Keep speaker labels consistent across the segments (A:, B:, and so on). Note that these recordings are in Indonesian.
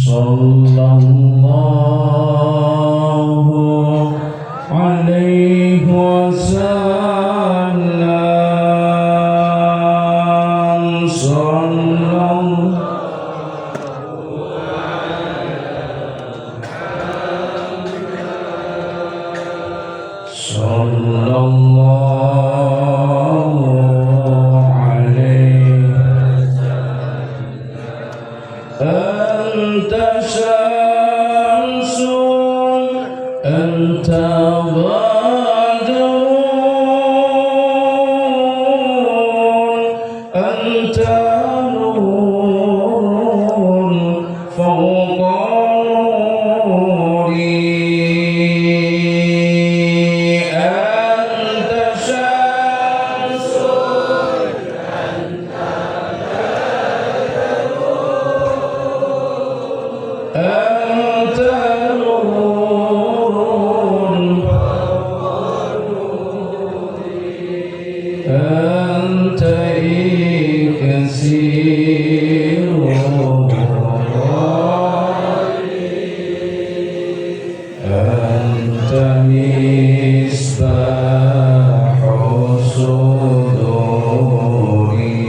A: sallallahu alaihi wasallam sallallahu alaihi anta syamsun anta badrun anta nurun fawqa nuri anta syamsun anta nurun anta iksirun anta misbahu suduri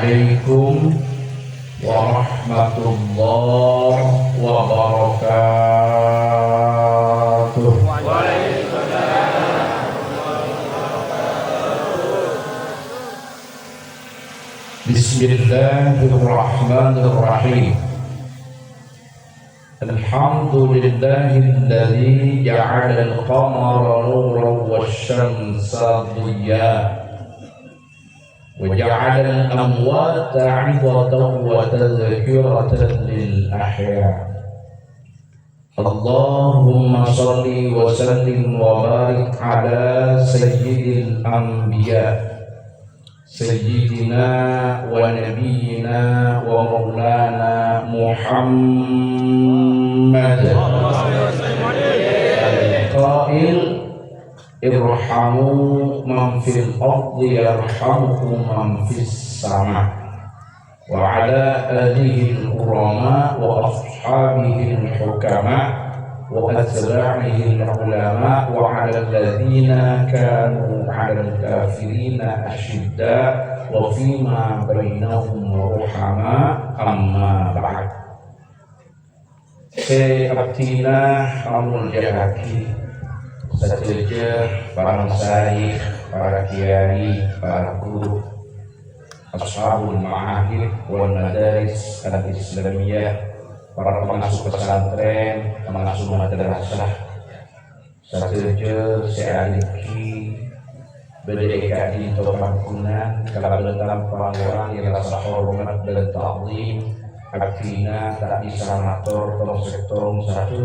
A: Assalamualaikum warahmatullahi wabarakatuh. Bismillahirrahmanirrahim. Alhamdulillahilladzi ja'ala al-qamara nuran wasyamsa diya'an وجعل الأموات عظة وتذكرة للأحياء اللهم صل وسلم وبارك على سيد الأنبياء سيدنا ونبينا ومولانا محمد القائل irhamu man fil ardi yarhamukum man fis sama wa ala alihi al-kurama wa ashabihi al-hukama wa atba'ihi al-ulama wa ala alladhina kanu ala al-kafirina ashidda wa fima bainahum ruhama amma ba'd. Abdina amul jahaki saja para masyayikh, para kiai, para guru, ashabul ma'ahid wal madaris al-islamiyah, para pengasuh pesantren, pengasuh madrasah, saja sealiki berdeka di Pamkunan kalau dalam panggilan yang rasa hormat dan ta'zim. Abdina tak bisa ngatur tolong sektor satu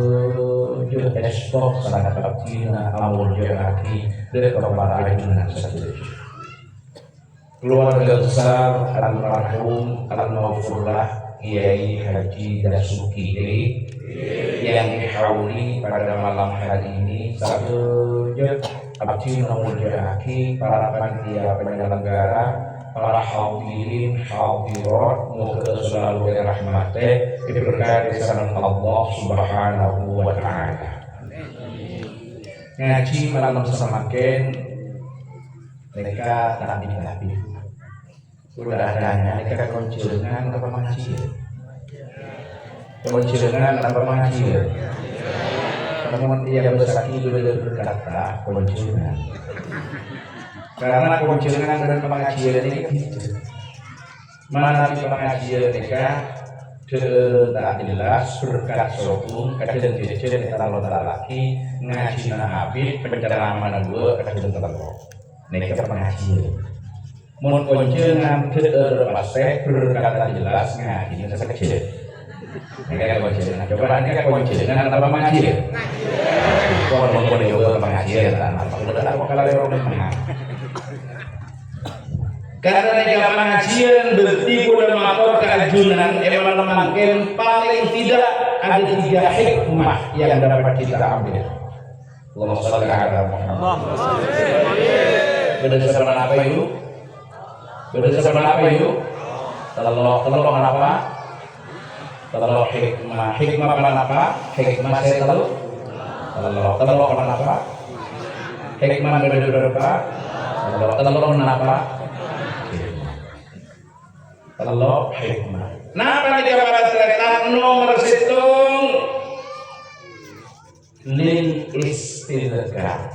A: estok sangat abdina amul jahaki dari kepada ajunan saja. Keluarga besar almarhum al-maghfurlah Kiai Haji Dasuki yang dihauli pada malam hari ini saja abdina amul jahaki, para panitia penyelenggara, para hadirin hadirat, moga selalu dirahmati diberkahi sama Allah Subhanahu wa taala. Ngaji malam semakin mereka tak nabi. Sudah adanya mereka koncelengan apa mengaji? Koncelengan apa mengaji? Namun dia bersaki berkata koncelengan. Karena koncelengan dan pengajian ini gitu. Mana di pengajian mereka tidak jelas berkat sokung kadang jadi kalau laki ngaji nabi penceraman dua kadang terlalu mereka pengajian. Mun koncelengan terpasai berkat jelas ngaji ini sekecil. Mereka koncelengan. Coba mereka koncelengan apa pengajian? Kalau mau coba pengajian, apa kalau orang karena mereka pengajian bertipu dan melapor keajunan emang makin paling tidak ada 3 hikmah yang dapat kita ambil. Allahumma shalli ala Muhammad. Berdasarkan apa itu? Berdasarkan apa itu? Telur apa? Telur hikmah. Hikmah apa? Hikmah saya telur. Telur apa? Hikmah berapa? Telur apa? Allah hikmah. Napa dia pada selatan nomor situng lil istilqa.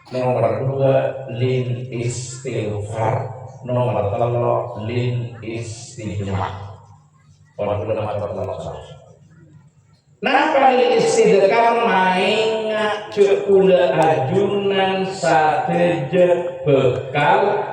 A: Nomor 2 lil istighfar. Nomor 3 lil istijma'. Orang sudah mati Allah. Napa lil istighfar main cekula ajunan sateje bekal.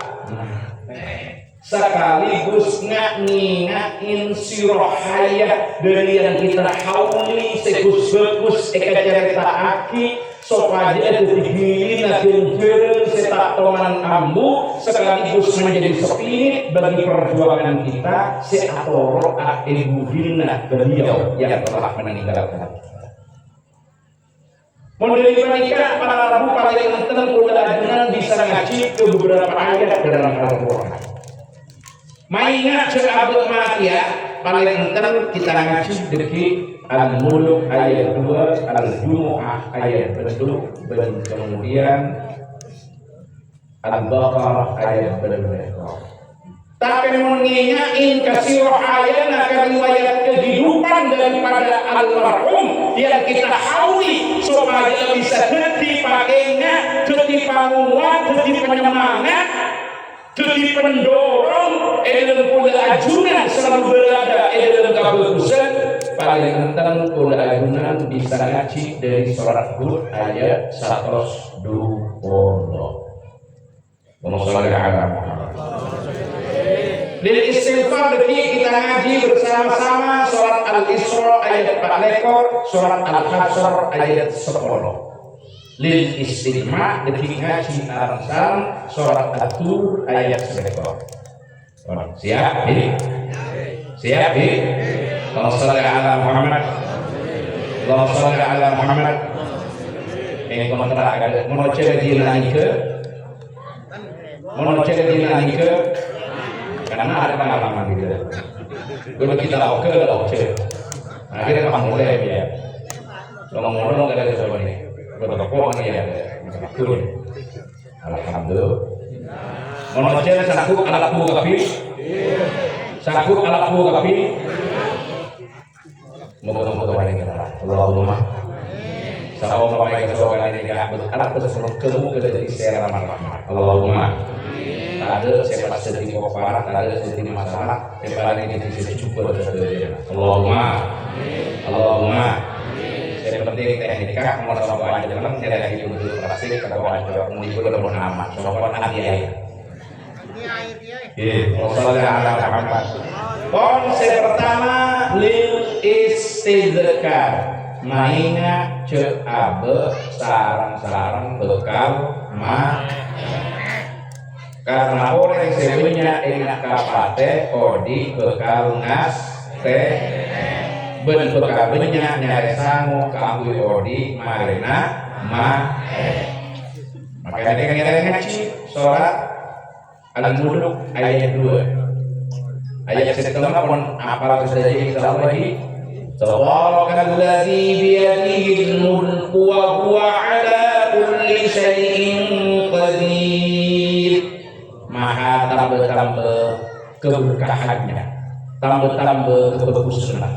A: Sekaligus ngingain sirohaya dari yang kita hauli segus-segus cerita aki supaya digilin genjer setak toman ambu sekaligus menjadi sepi bagi perjuangan kita seatoro ibudina beliau yang telah meninggalkan. Model mereka para rabu paling tenang udah bisa ngaji ke beberapa ayat dalam Al-Quran. Maingat seabut mati ya, paling entar kita ngaji dari Al-Mulk ayat 2, Al-Jumu'ah ayat 2, dan kemudian Al-Baqarah ayat 2. Tapi mengingatin kasih ayat akan riwayat kehidupan daripada almarhum yang kita hauli supaya bisa jadi pakainya, jadi panguat, jadi penyemangat, jadi pendorong, dalam pola ajunan selalu berada dalam kebagusan. Paling tentang pola ajunan bisa ngaji dari surat Hud ayat 120. Lil istighfar kita ngaji bersama-sama surat Al-Isra ayat 4, surat Al-Hasyr ayat 10. Lil istighma ngaji arsal surat At-Tur ayat 11. Siap? Siap? Allahumma shalli ala Muhammad. Allahumma shalli ala Muhammad. Ini komentar agak menocek dinamika. Karena ada pengalaman gitu. Dulu kita lauke. Akhirnya kapan mulai ya. Ngomong-ngomong gak ada coba nih. Bertepuk nih ya. Alhamdulillah. Monojen sanggup alat buku kapi. Sanggup alat buku kapi. Moga-moga baik kita. Allahumma. Sahabat bapak yang seorang ini gak alat berseluruh kemu dari secara rahmat. Allahumma. Ada siapa sedih koparat, ada sedih masalah. Siapa ini di cukup dari Allahumma. Allahumma. Yang penting teknika mau sama aja dalam tidak hidup dulu plastik kalau aja mau ikut dalam nama sopan hadiah. Wassalamualaikum warahmatullahi. Konsep pertama lil istidkar mainga cek abe sarang-sarang bekal ma karena orang sebenarnya enak kapate odi bekal ngas teh ben bekal banyak nyari sangu kaangui odi marina ma makanya dengan ngaji sholat al-muluk ayat 2 ayat setengah pun apa saja kita lagi tabarakalladzi biyadihil mulku wa huwa ala kulli syai'in qadir maha tambah keberkahannya tambah kebagusannya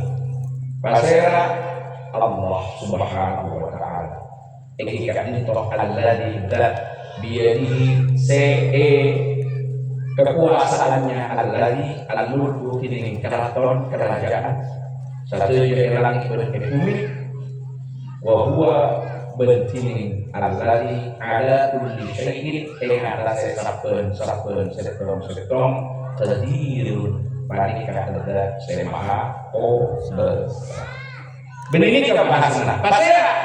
A: Pasera Allah Subhanahu wa taala. Ikat ini toh alladzi biyadihi kekuasaannya alladzi al-mulku kini keraton kerajaan satu yang langit dan bumi wa huwa bentini alladzi ala kulli syai'in ing atase saben setong qadirun panika ada semaha besar. Benini kita bahas nah. Pasera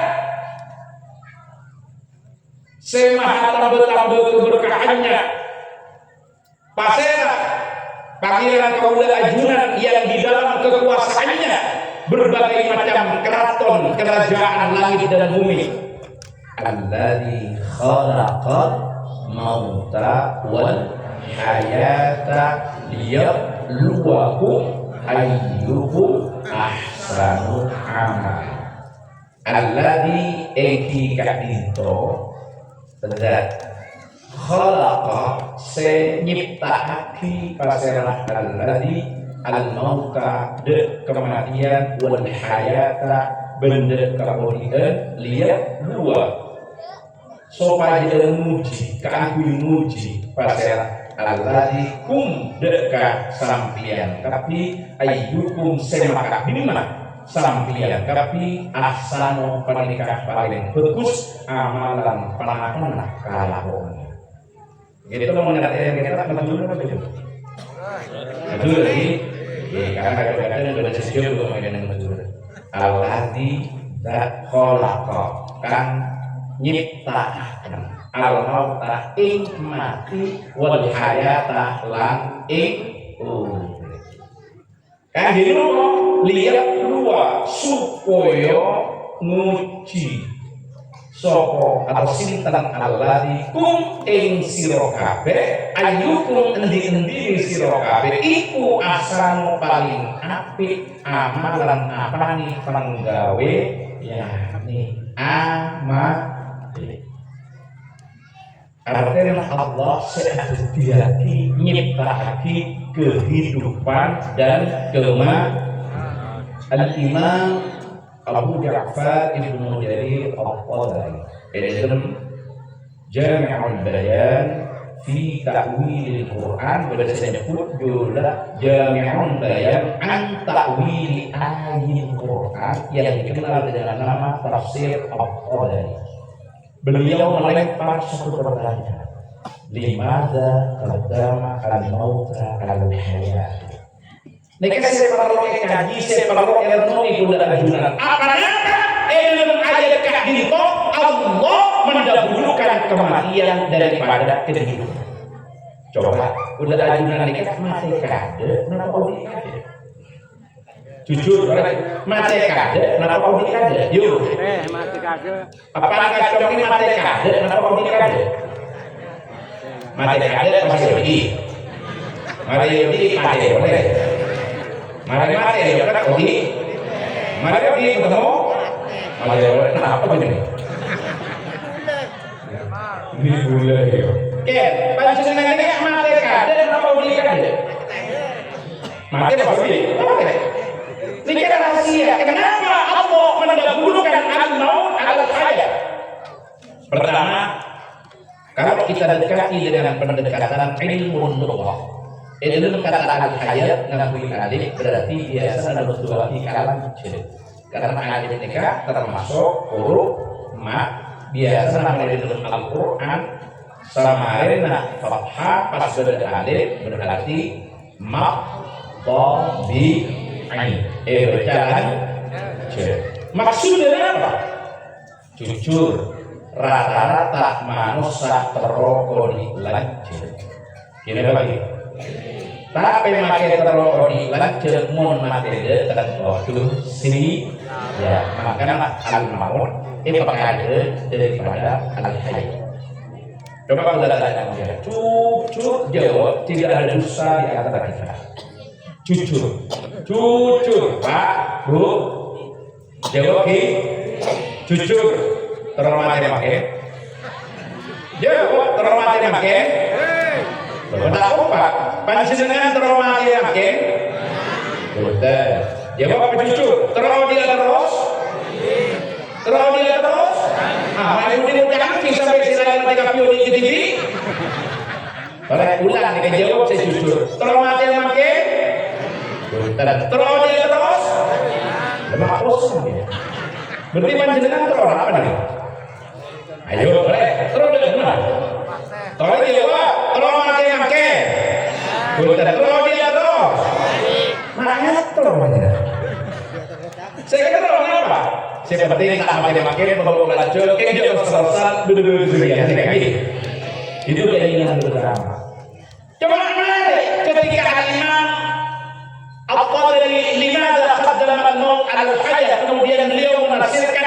A: semaha tambah keberkahannya. Pasera pangeran kaula ajunan yang di dalam kekuasaannya berbagai macam keraton kerajaan langit dan bumi. Alladzi khalaqal mauta wal hayata liyabluwakum ayyukum ahsanu amala. Alladzi eki kadito tedat khalaqa se nyiptahaki pasirah alladzi al-mauta de kematian wal hayata benda kemudian lihat dua supaya muji keangkuin muji pasirah alladzi kum deka sampian tapi ayyukum semaka bima sampian tapi ahsanu panikah paling bagus amalan panakana kalahon gitu lo mengenai kita dulu apa itu dulu lagi karena kadang-kadang udah sejauh gue mengenai dulu alladzi khalaqa kan nyiptakan al-mauta ing mati wal hayata lan ing kan jadi lu lihat dua supaya nguji soko atau sinten alladzi kum ing sira kabeh ayyukum endi-endi sira kabeh iku asanu paling apik amalan apani penggawe yakni amal. Artinya Allah sehati nyiptaki kehidupan dan Al-Imam Abu Ja'far Ibnu Jarir Al-Tabari dalam Jami'ul Bayan fi Ta'wil Al-Quran bahasa disebut juga Jami'ul Bayan an Ta'wil Ayatil Quran yang dikenal dengan nama Tafsir Al-Tabari. Beliau melempar satu pertanyaan, limadza qaddama al-mauta al-hayat. Nek saya perlu kaji, saya perlu ilmu ibu dan ajunan. Apanya ilmu ayat kadito Allah mendahulukan kematian daripada kehidupan. Coba udah ajunan nikah mati kade, kenapa udah kade? Jujur, mati kade, kenapa udah kade? Yuk.
B: Mati kade.
A: Apakah kacau ini mati kade? Kenapa udah kade? Mati kade masih Yudi. Mari Yudi kade boleh. Mari ya kan Yudi. Mari Yudi ketemu. Mari boleh. Kenapa begini? Ini boleh ya. Ken, panjenengan ini mate kade apa uli kade? Mate apa uli? Ini kan rahasia. Kenapa Allah mendahulukan al-maut al-hayat? Pertama, kalau kita dekati dengan pendekatan ilmu nubuwah, ilmu kata al-hayat ngakui alif berarti biasa dalam dua kalam kecil. Karena alif nikah termasuk huruf ma biasa namanya dalam Al-Quran samarin fathah pas ada alif berarti ma to bi ain berjalan maksudnya apa? Jujur. Rata-rata manusia terokok di lanjut. Ini lagi. Tapi makai terokok di lanjut mun materi tertentu sini ya makanya al-maut ini pakade daripada al-hayy. Coba kita tanya dia. Jujur jawab tidak ada dosa di antara kita. Jujur Pak Bu jawab jujur. Terhormati makin jawab terhormati makin betul apa panjenengan terhormati makin betul jawab apa jujur terhormati terus mari udah yakin sampai selain mereka pion di TV oleh ulang kita jawab saya jujur terhormati makin betul terhormati terus lemah kosong berarti panjenengan terhormati apa nih? Ayo, boleh. Terus dengar. Terus dia jawab, terus makai. Terus dia terus. Mana terus mana? Saya kata orang apa? Saya penting tak makai, bawa lanjut. Kayak dia terus duduk ya. Itu keinginan bersama. Coba mana? Ketika Imam Al-Qadri limadha qaddama al-maut al-hayat kemudian beliau menafsirkan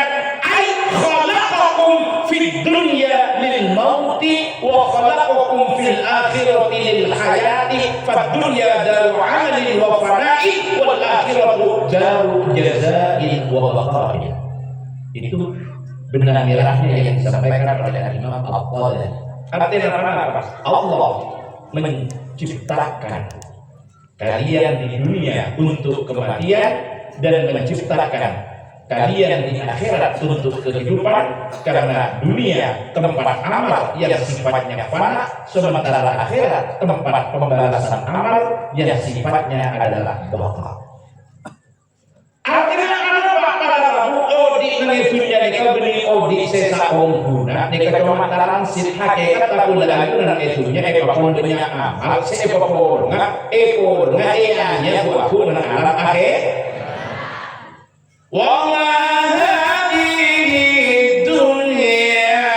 A: في الدنيا للموت وخلقكم في الآخرة للحياة فالدنيا دار عمل وفناء والآخرة دار جزاء وبقاء. Itu benang merahnya yang disampaikan oleh Imam Al-Qadri. Artinya apa? Allah menciptakan kalian di dunia untuk kematian dan menciptakan kalian di akhirat untuk kehidupan karena dunia tempat amal yang sifatnya fana sementara akhirat tempat pembalasan amal yang sifatnya adalah baqa. Akhirnya apa para di dunia dikabri di sesa guna dikacau mataran sit hakikat takul lagu dan itunya ekor dunia amal ekor enya buat pun alam akhir. وما هذه الدنيا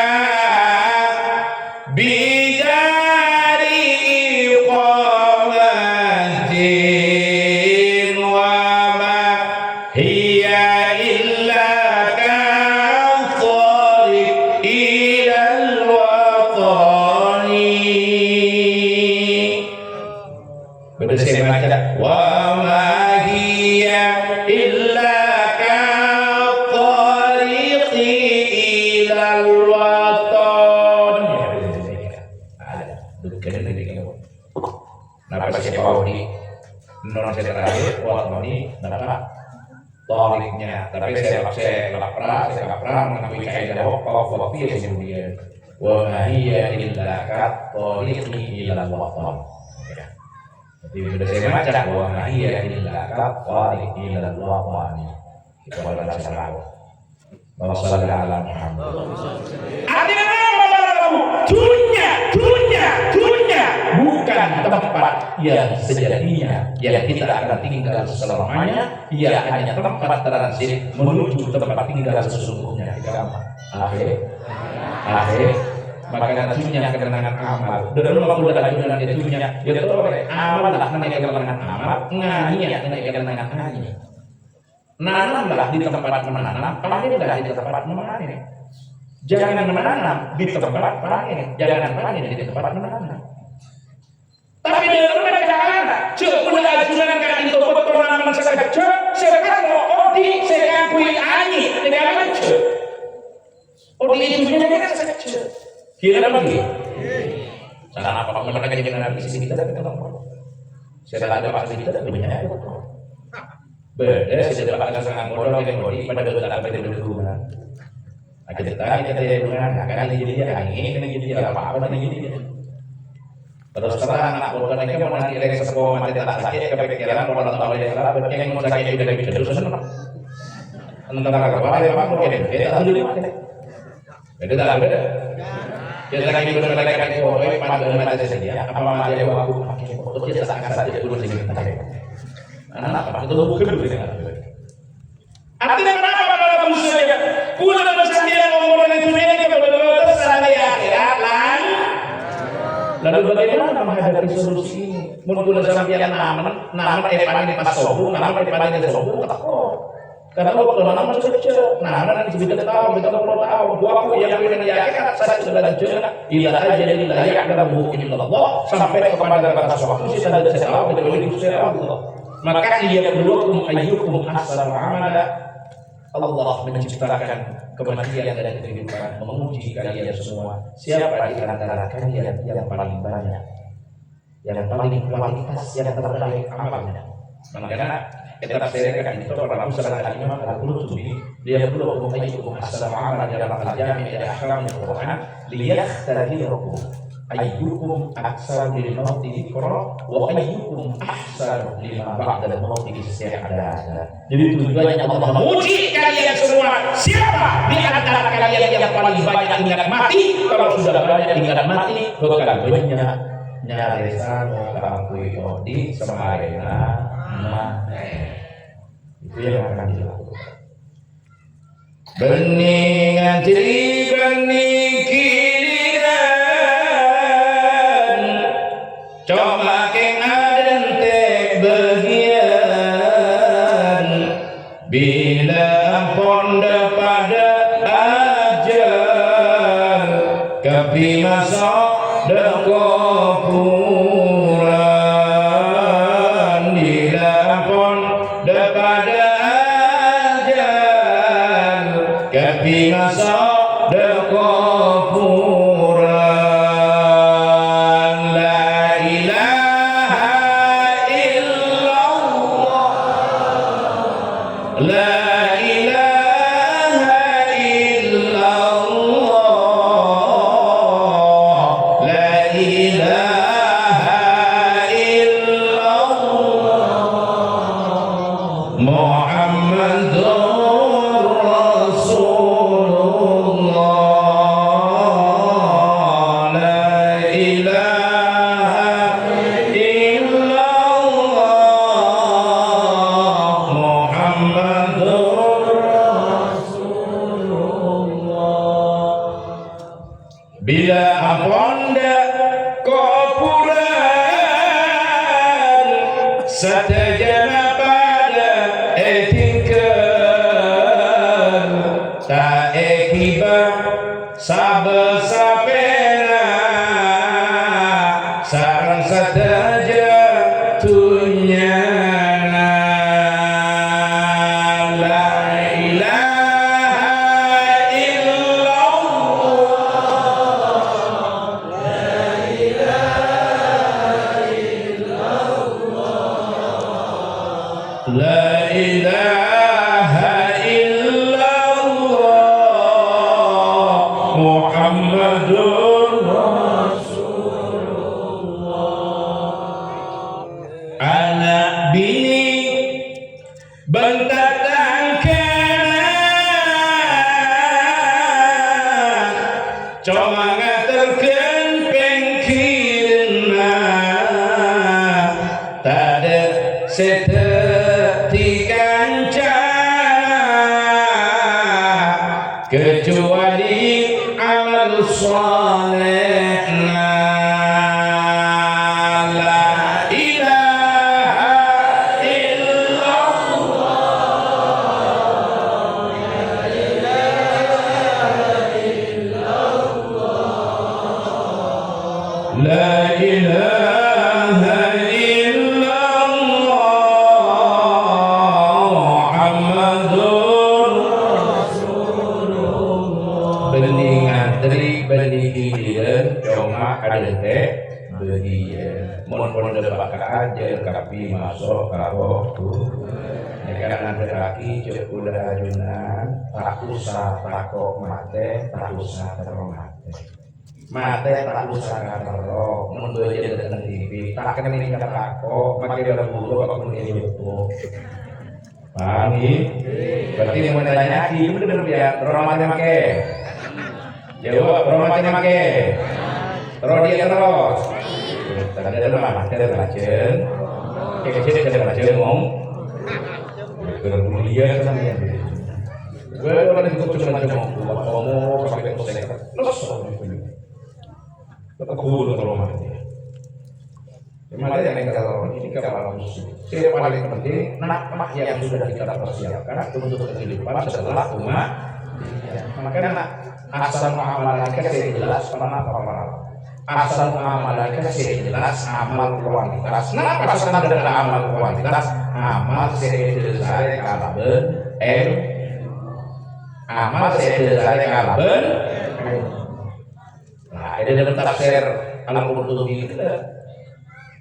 A: بدار إقامة وما هي إلا كالطريق إلى الوطن. Benar saya baca وما هي إلا non saya terakhir waktu ini kenapa toriknya tapi saya kapra mengakui kaidah wakaf yang kemudian wa ma hiya illa ka tariqi ila al-watan. Jadi sudah saya baca wa ma hiya illa ka tariqi ila al-watan. Kita baca salah. Wassallallahu ala Muhammad. Artinya dunia bukan tempat yang sejatinya yang kita akan tinggal selamanya, ia hanya tempat transit menuju tempat tinggal sesungguhnya. Akhir maka dunia ketenangan amal dan Allah sudah dengan dunia itu amal lah ketenangan amal ngania ketenangan ngani nanamlah di tempat menanam panenlah di tempat memanen. Jangan menanam di tempat panen, jangan panen di tempat menanam. Tapi dalam mereka cek mulai ajunan kan itu penanaman sekarang cek sekarang odi sekarang kui ani dengan cek odi itu punya kan sekarang cek kira lagi mereka yang nabi sini kita kita saya ada pak kita banyak beda saya dapat sangat modal yang body pada dalam pada dulu akhirnya kita dengan akan jadi dia angin jadi dia apa jadi dia terus terang anak bodoh ini kan nanti dari sebuah mati tak sakit kepikiran mau tahu dia salah berarti mau sakit udah gitu terus antara apa apa mungkin kita dulu beda tak beda kita lagi berdekat di bawah pada mata saja apa dia waktu pakai foto dia sangat saja dulu sini anak apa itu bukan dulu artinya kenapa kalau kamu saja kuda bersandian ngomong itu ini kebetulan tersandia akhirat lalu bagaimana menghadapi solusi ini muncul sampian nama paling pas sobu nama paling sobu karena waktu nama cocok nama nanti kita tahu kita perlu tahu aku yang yakin saya sudah lanjut tidak aja jadi layak dalam hukum Allah sampai kepada batas waktu saya sudah tahu betul itu saya Allah maka dia berdoa ayyukum ahsanu amala Allah menciptakan kematian dan kehidupan menguji kalian semua siapa di antara kalian yang paling banyak yang paling kualitas yang terbaik amalnya makanya kita tafsirkan itu pada usaha kalimah al-Qurtubi dia belum mengajukan asal amal dalam al-jami' dari ahkam al-Quran liyakhtariyakum ayyukum aksaru lil mauti dhikra wa ayyukum ahsanu lima ba'da al-mauti isti'dada. Jadi tujuannya Allah menguji kalian semua siapa di antara kalian yang paling banyak ingat mati kalau sudah banyak ingat mati bakal banyak nyaresan kakui odi semarena itu yang akan dilakukan beningan ciri bening kiriran coba keng aden tek bagian bila ponda pada ajal kepi masuk dekupuran dilapon daripada ajal kepi masuk dekupuran la ilaha illallah la bila aponda kopuran satajana pada etikan tak ekiba sabesapena sarang sataja tunyana la ilaha La ilaha illallah Muhammadur Rasulullah. Anak bini bentatang kanan cuma ngaturkeun pengkirna tade seteti kancana kecuali amal salehna la ilaha illallah la ilaha illallah la ilaha bening antri bening hilir cuma ada teh pondok bakal aja tapi masuk karo tuh karena berarti cek udah ajunan tak usah takok mate tak usah teromate mate tak usah karo mundur aja dengan TV tak kena ini kata takok makin dalam bulu kalau di YouTube paham berarti mau nanya ini bener ya teromate make jawab teromate make terus dia terus tadi ada mana ada belajar kecil ada belajar ngomong kemudian kan ya gue ada di kucing macam ngomong sampai ke sini terus tetap guru kalau mati gimana yang kalau ini kalau yang paling penting nak yang sudah kita persiapkan untuk kehidupan setelah umat makanya asal muamalahnya jelas apa asal muamalahnya jelas amal kualitas. Kenapa asal ada amal kualitas? Amal sedelai kalaben amal sedelai kalaben. Nah, ini dalam tafsir Al-Qurtubi itu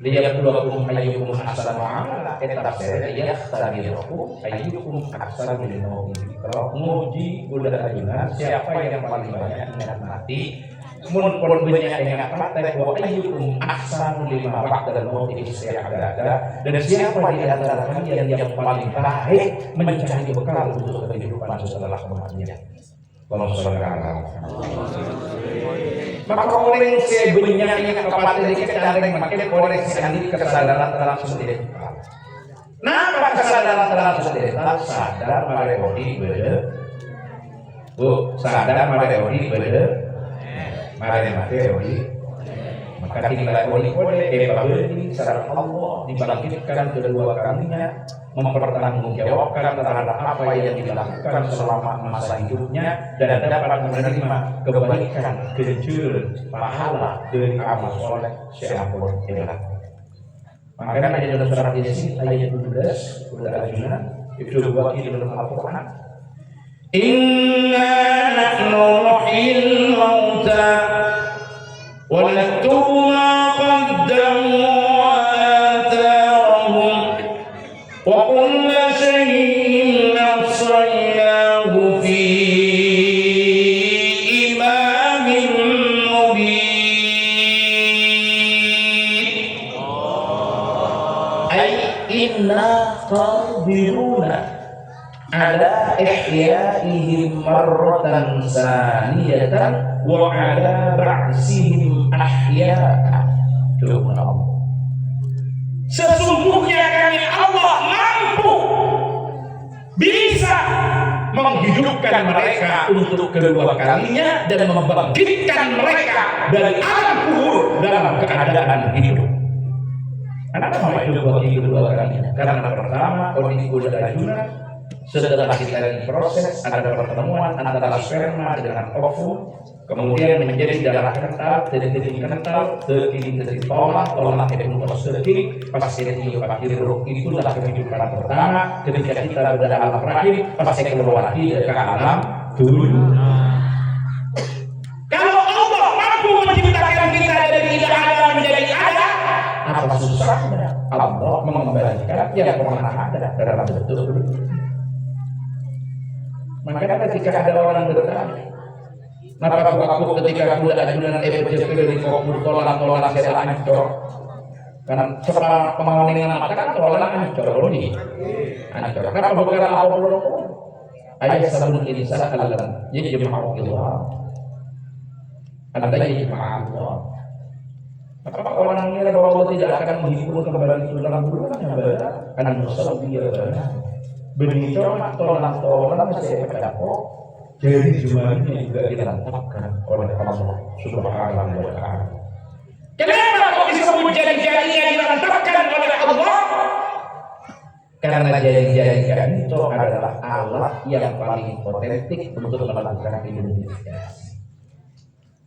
A: lihat dua hukum ayyukum asal muamalah tafsirnya ya tadirukum ayyukum asal minau. Kalau muji udah ajunan siapa yang paling banyak ingat mati mun pun banyak yang mati bahwa ayyukum ahsanu lima ba'dal maut isti'adada dan siapa di antara kalian yang paling baik mencari bekal untuk kehidupan setelah kematian. Tolong saudara. Maka oleh sebenarnya kematian ini kadang makin oleh sendiri kesadaran dalam sendiri. Nah, kesadaran dalam sendiri sadar marehodi beda. Bu, sadar marehodi beda. Mari materi maka tinggal oleh babeni sadar Allah dibangkitkan kedua kalinya mempertanggungjawabkan terhadap apa yang dilakukan selama masa hidupnya dan dapat menerima kebaikan kejujuran pahala dari amal soleh siapapun yang makanya ada dalam surat Yasin ayat 12 sudah ajunan itu diwakili dalam Al-Quran inna nahnu nuhyil mauta wa naktubu ma qaddamu wa atharahum wa kulla shay'in ahsaynahu fi imamin mubin ay inna qadiruna ala ihyaihim marratan saniyatan wa ala ba'sihim ahya'a. Sesungguhnya kami Allah mampu bisa menghidupkan mereka untuk kedua kalinya dan membangkitkan mereka dari alam kubur dalam keadaan hidup. Kenapa hidup bagi kedua kalinya? Karena pertama kondisi udah ajunan setelah kita proses ada pertemuan antara sperma dengan ovum kemudian menjadi darah kental jadi kental jadi tolak itu sedikit pasti itu adalah kehidupan pertama ketika kita berada alam rahim pasti keluar lagi dari alam dulu. Kalau Allah mampu menciptakan kita dari tidak ada menjadi ada apa susahnya Allah mengembalikan yang pernah ada dalam bentuk dulu. Makanya ketika ada orang bertanya, kenapa aku ketika aku ada ajunan EPJP di Kopur tolak saya hancur? Karena setelah pembangunan mata kan tolak hancur ini, hancur. Kenapa bukan Allah belum? Ayat sebelum ini salah kalian. Jadi jemaah Allah, ada jemaah Allah. Apakah orang mengira bahwa Allah tidak akan menghibur kembali itu dalam bulannya? Karena musuh dia benih tolak masih ada kok. Jadi jumlahnya juga dilantapkan oleh Allah Subhanahu wa Ta'ala. Kenapa kok disebut jari-jarinya dilantapkan oleh Allah? Karena jari-jari itu adalah alat yang paling otentik untuk melakukan identifikasi.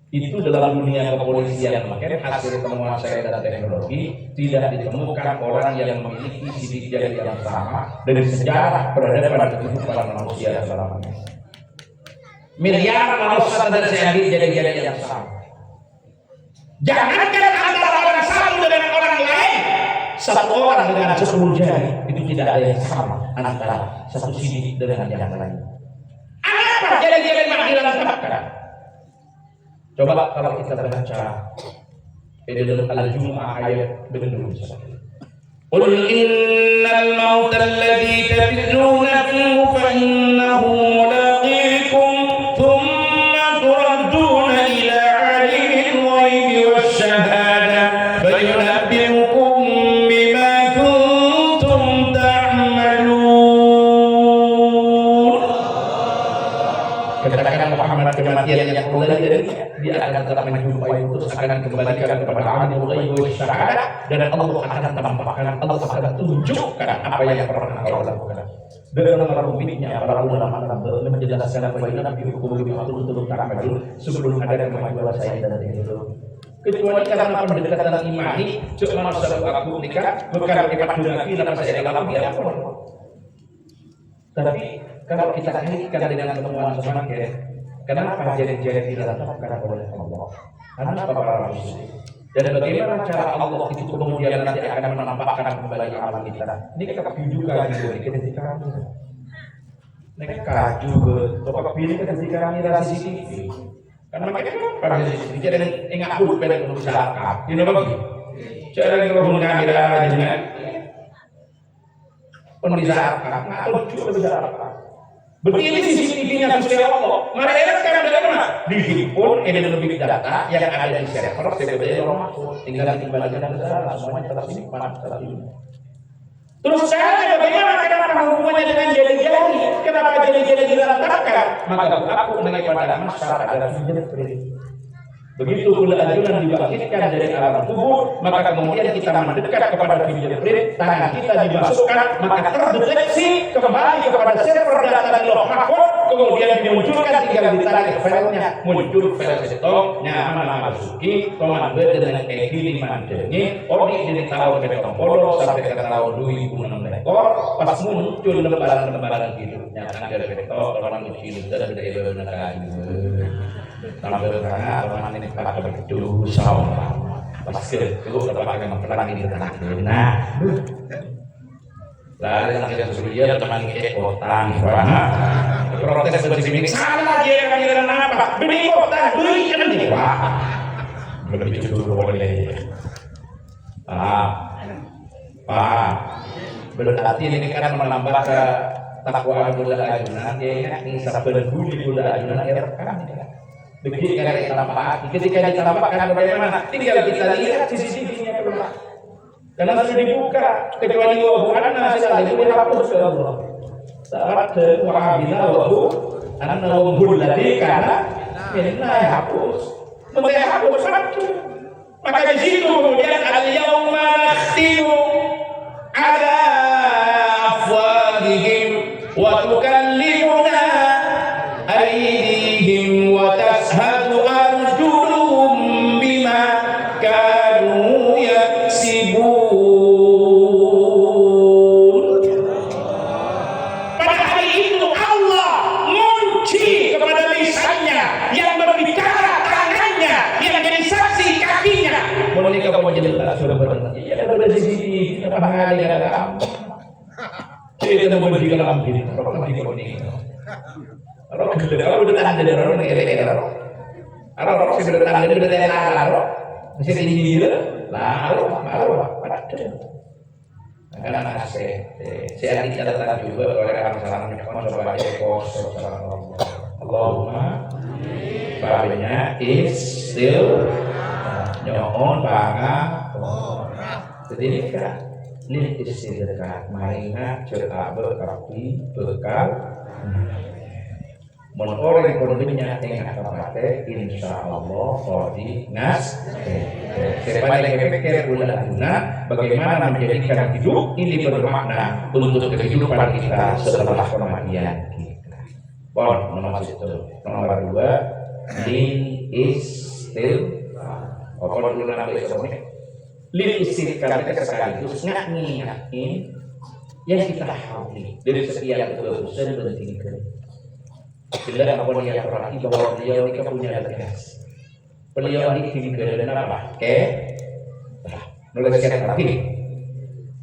A: Itu dalam dunia kepolisian, makanya hasil temuan saya dan teknologi tidak ditemukan orang yang memiliki sidik jari yang sama dari sejarah peradaban kehidupan manusia selamanya. Miliar manusia dan sidik jari yang sama. Jangankan antara orang satu dengan orang lain, satu orang dengan 10 jari itu tidak ada yang sama antara satu sidik dengan yang lain. Apa jari-jari yang dilengkapkan? Coba kalau kita baca dalam Al-Jumu'ah ayat bedul. Qul innal mauta alladzi tafirruna minhu fa innahu mulaqikum thumma turadduna ila alimil ghaibi wasyahada fayunabbi'ukum bima kuntum ta'malun. Katakan Muhammad kematian yang mulai dari dia akan tetap menjumpai terus akan kembalikan kepada alimul ghaibi wasyahada dan Allah akan tampakkan, Allah akan tunjukkan apa yang pernah kau lakukan. Dalam rumitnya para ulama menjelaskan bagaimana hukum betul ta'malun sebelum ada kemajuan saya dan itu. Kecuali karena pendekatan imani, cuma satu aku nikah bukan hebat lagi dalam saya dalam dia. Tapi kalau kita kaitkan dengan temuan semakin, kenapa jari-jari diletakkan oleh Allah? Kenapa para manusia? Dan bagaimana cara Allah itu kemudian nanti akan menampakkan kembali amal kita? Ini kakak juga gitu, ketika kami, ini kakak juga, topak pilih ketika kami dari CCTV. Karena mereka kan pada CCTV, jadi ingat pun pada masyarakat, ini bagi. Cara kita mengkamera dengan pembicaraan, atau juga pembicaraan. Begini CCTV-nya Gusti Allah. Mereka sekarang bagaimana? Dihimpun ini lebih data yang ada di server sebagai orang masuk. Tinggal dikembalikan ke sana, semuanya tetap simpan, tetap ini. Terus sekarang bagaimana? Kenapa hubungannya dengan jari-jari? Kenapa jari-jari diletakkan? Maka aku mengenai pada masyarakat adalah fingerprint. Begitu pula ajunan dibangkitkan dari alam kubur, maka kemudian kita mendekat kepada fingerprint, tangan kita dimasukkan, maka terdeteksi kembali kepada server data di Lauh Mahfuz, kemudian dimunculkan tinggal ditarik filenya, muncul file setong, nyaman masuki, komando dengan Egi 5 dengi, audit dari tahun betong polo sampai ke tahun 2006 pas muncul lembaran-lembaran hidupnya, ada betong, orang hidup dan dari negara tambah karena orang ini pakai begitu sama pasti itu terpakai memperang ini tenang nah lalu yang sudah teman ke kota protes seperti ini salah dia kami apa beli kota beli ini wah belum dulu boleh berarti ini kan menambah ke takwaan bulan ajunan dia ini sampai bunyi bulan ajunan rekam begitu kan ditambah, ketika ditambahkan bagaimana? Tinggal kita lihat CCTV-nya keluar. Karena sudah dibuka, kecuali hubungan nasihat itu dihapus ke Allah. Saat wahabina wahu, anak nawabul lagi karena ini hapus. Mereka hapus satu. Maka di situ kemudian al-yawma nakhtimu ala afwahihim wa tukallimuna aydihim wa tashhadu arjuluhum bima kanu yaksibun. Pada hari itu Allah mengunci kepada lisannya, yang berbicara tangannya, yang jadi saksi kakinya. Monika kamu jadi sudah berhenti. Ya ada di sini kita mengalami ada. Kita mau di dalam diri, orang di sini. Orang sudah datang dari orang yang orang sudah datang dari orang masih tinggi lalu pada karena saya tidak datang juga oleh orang coba ekos Allahumma babnya is still nyoon bangga jadi kan ini istirahat mainnya cetak berarti bekal menolak ekonominya tengah kapate insya Allah kodi nas sepanjang pikir bulan guna bagaimana menjadikan hidup ini bermakna untuk kehidupan kita setelah kematian kita. Nomor 1, nomor 2 lin is still apa dulu nama ekonomi lin istiqamah sekaligus ngakin yang kita hafali dari setiap keputusan dan tingkah. Bila apapun yang berarti bahwa beliau ini punya tegas. beliau ini tinggal dan apa? Nulis sekian lagi.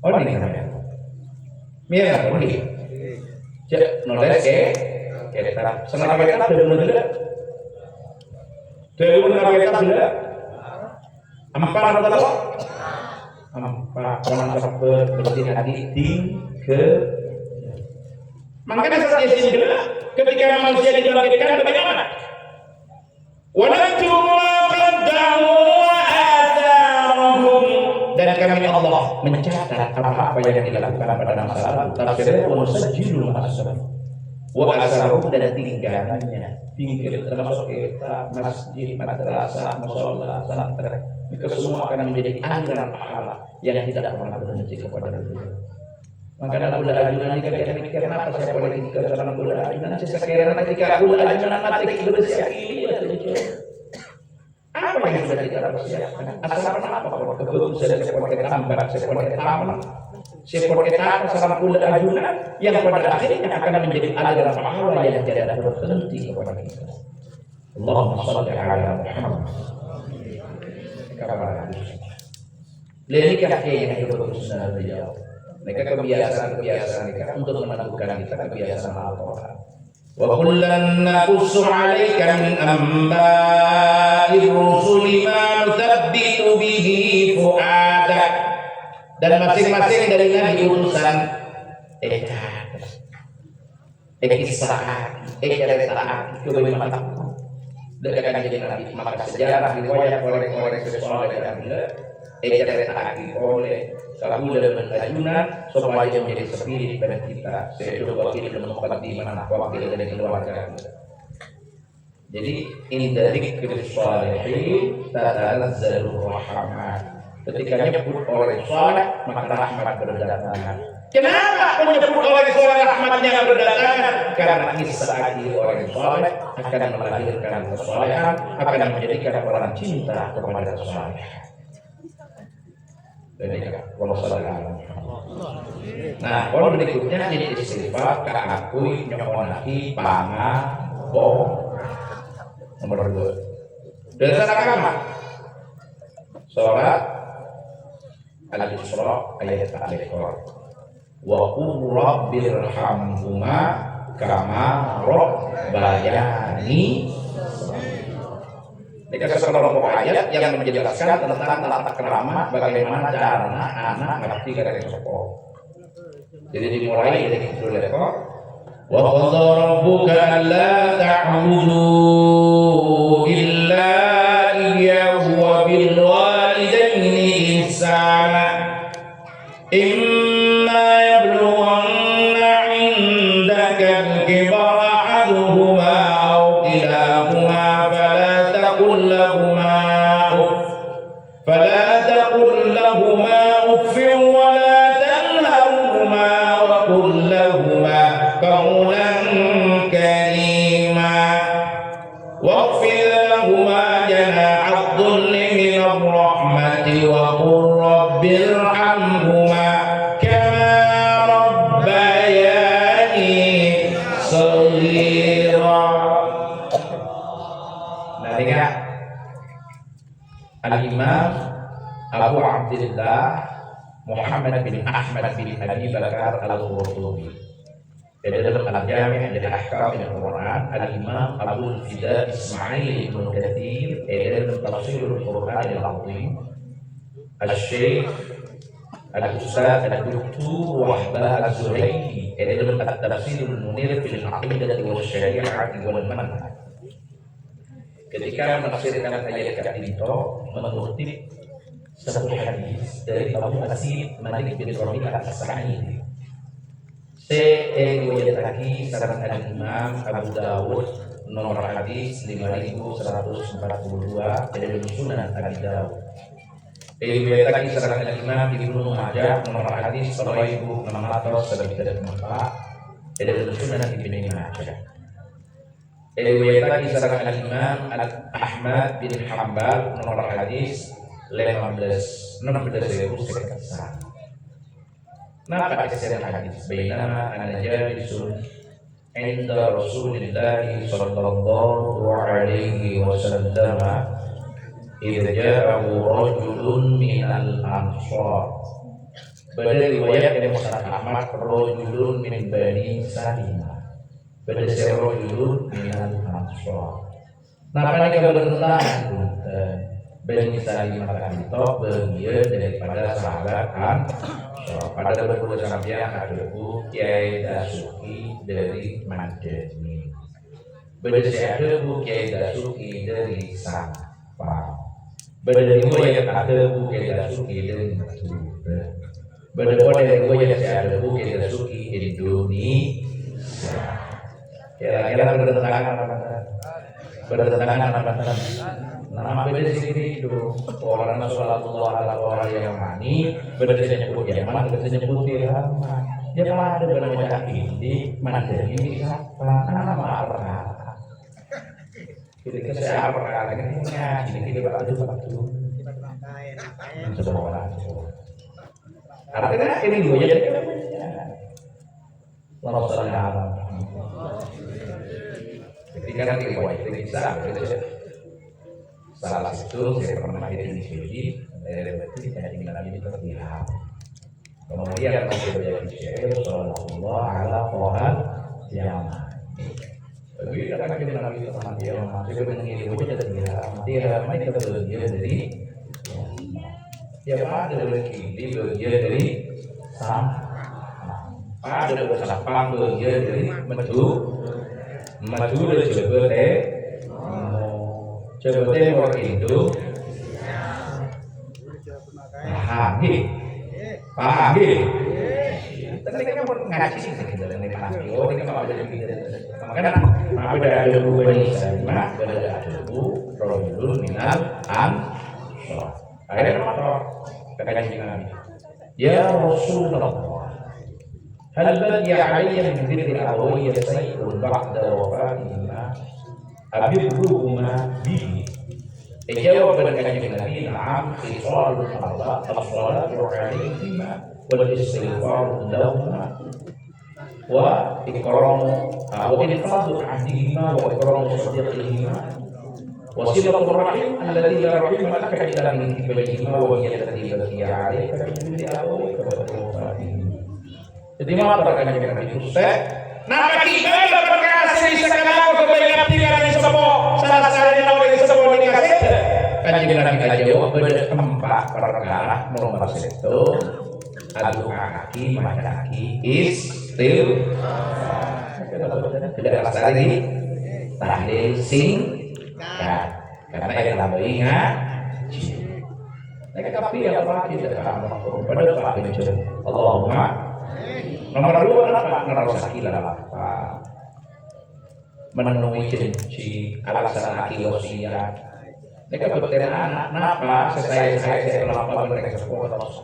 A: Oh ini namanya. Mira boleh. Cek nulis kita senang kita benar-benar. Benar-benar kita benar. Empat adalah empat orang tersebut berarti hati tiga. Makanya saat dia tinggal ketika manusia dibangkitkan bagaimana? Dan kami Allah mencatat apa yang dilakukan pada masa lalu. Tafsirnya musajjilul asrar wa asraru dan tinggalannya. Tinggal termasuk kita masjid, madrasah, mushola, pesantren. Itu semua akan menjadi aliran pahala yang tidak pernah berhenti kepada Allah. Makanya bulan ajunan ini kita mikir kenapa saya boleh ke dalam bulan ajunan sekarang ketika bulan ajunan mati berusia ini apa yang sudah kita persiapkan? Asal apa kalau kebun sudah seperti tambak, seperti taman, seperti apa sama bulan ajunan yang pada akhirnya akan menjadi aliran pahala yang tidak berhenti kepada kita. Allahumma shalli ala Muhammad. Lelaki yang hidup berusaha beliau. Mereka kebiasaan mereka untuk menemukan kita kebiasaan Al-Quran. Wa kullan naqussu 'alaika min amba'ir rusuli ma nuthabbitu bihi fu'adak. Dan masing-masing dari nabi urusan kisah cerita kebenaran dengan jadi nabi maka sejarah riwayat oleh sesuatu yang cerita oleh kabul dan ajunan supaya menjadi spirit pada kita. Saya coba wakil menemukan di mana wakil dari keluarga kita. Jadi ini dari kesalahan tatazzalur rahmat. Ketika nyebut oleh saleh maka rahmat berdatangan. Kenapa menyebut oleh saleh rahmatnya berdatangan? Karena kisah akhir oleh saleh akan melahirkan kesalehan, akan menjadikan orang cinta kepada kesalehan. Nah, kalau berikutnya jadi istighfar kakakui nyokolahi panah bohong. Nomor 2. Dasar agama. Salat Al-Isra ayat 4. Wa qul rabbirhamhuma kama rabbayani. Ini sekelompok ayat yang menjelaskan tentang tata kerama bagaimana cara anak ngerti dari sekolah. Jadi dimulai dari itu lekor. Wa qadha rabbuka alla ta'budu illa iyyahu wa bil walidayni ihsana. Imma yablughanna 'indaka al-kibara ahaduhuma aw kilahuma فلا تقل لهما أف ولا تنهرهما وقل لهما قولا كريما واخفض لهما جناح الذل من الرحمة وقل رب ارحمهما كما ربياني صغيرا. Al-Imam Abu Abdillah Muhammad bin Ahmad bin Abi Bakar Al-Qurtubi dalam Al-Jami' dari Ahkam Al-Quran. Al-Imam Abu Fida Ismail bin Katsir dalam Tafsir Al-Quran Al-Azim. Al-Syekh Al-Ustaz Al-Doktor Wahbah Az-Zuhaili dalam At-Tafsir Al-Munir fil Aqidah wa Syari'ah wal Manhaj. Ketika menafsirkan ayat itu mengutip satu hadis dari Abu Asid Malik bin Rabi'ah As-Sa'idi. Riwayat lagi saran Imam Abu Dawud nomor hadis 5142 dari Sunan Abi Dawud. Riwayat lagi saran Imam Ibnu Majah nomor hadis 3604 dari Sunan Ibnu Majah. Riwayat lagi saran Imam Ahmad bin Hanbal nomor hadis 16,1. Napa keseran hadis bainama ana jalisun inda Rasulillah sallallahu alaihi wasallam idza ja'ahu rajulun minal ansar. Pada riwayat dari Musnad Ahmad, rajulun min Bani Salimah. Pada rajulun minal ansar. Napa ini bertentangan punten Bani Salimah itu bagian daripada sahabat Ansar. Pada berdua sahabat ada Kiai Dasuki dari Madani. Pada ada Kiai Dasuki dari Sampang. Pada riwayat ada Kiai Dasuki dari Madura. Pada riwayat ada Kiai Dasuki Indonesia. Kira-kira bertentangan apa? Bertentangan apa? Nama beda sendiri itu orang Rasulullah adalah orang yang mani, beda nyebut Yaman, beda nyebut Yaman. Yaman ada banyak ini, Madani ini apa? Nama apa? Ketika saya apa ini kita batu. Semua orang. Artinya ini dua jadi. Rasulullah. Ketika riwayat ini bisa. Salah satu saya pernah di sini dari tinggal ini terlihat. Kemudian saya menjadi syair sallallahu ala Quran yang begitu karena kita nabi teman dia masih mengenai wujud terlihat dia main terbagian dari ya ada lagi di bagian dari ada bersama bagian dari maju dari Jabate orang itu pahami. Tadi kan mau ngaji sih dalam ini pahami. Oh ini kalau ada lebih dari makanya ada dua ini sama ada dua rojul minal akhirnya apa? Kajian Nabi. Ya Rasulullah. Hal baqiya alayya min dhikri al-awwiyya sayyidun ba'da wafatihima abidruhuma bihi. Jawab kajian Nabi, na'am khisalul as-salatu alaihima wal istighfaru lahuma wa ikramu wa infadu ahdihima wa ikramu sadiqihima wa silatul rahim alladhi la rahima laka illa min qibalihima wa hiya allati baqiya alayka min al-awwiyya wa wafatihima. Jadi mana kajian Nabi itu? Nama kita berkasih sekarang kebanyakan tinggal di sebuah salah satu nomor di sebuah nikah kajian Nabi jawab berempat perkara nomor satu adu kaki macaki tidak lestari tahlil singkat karena yang lama ingat mereka tapi yang lagi tidak pada Pak Binjur Allahumma. Nomor dua apa? Ngerosakila apa? Memenuhi janji alasan akil wasiat. Mereka berkata anak, kenapa? Saya melakukan mereka semua terus.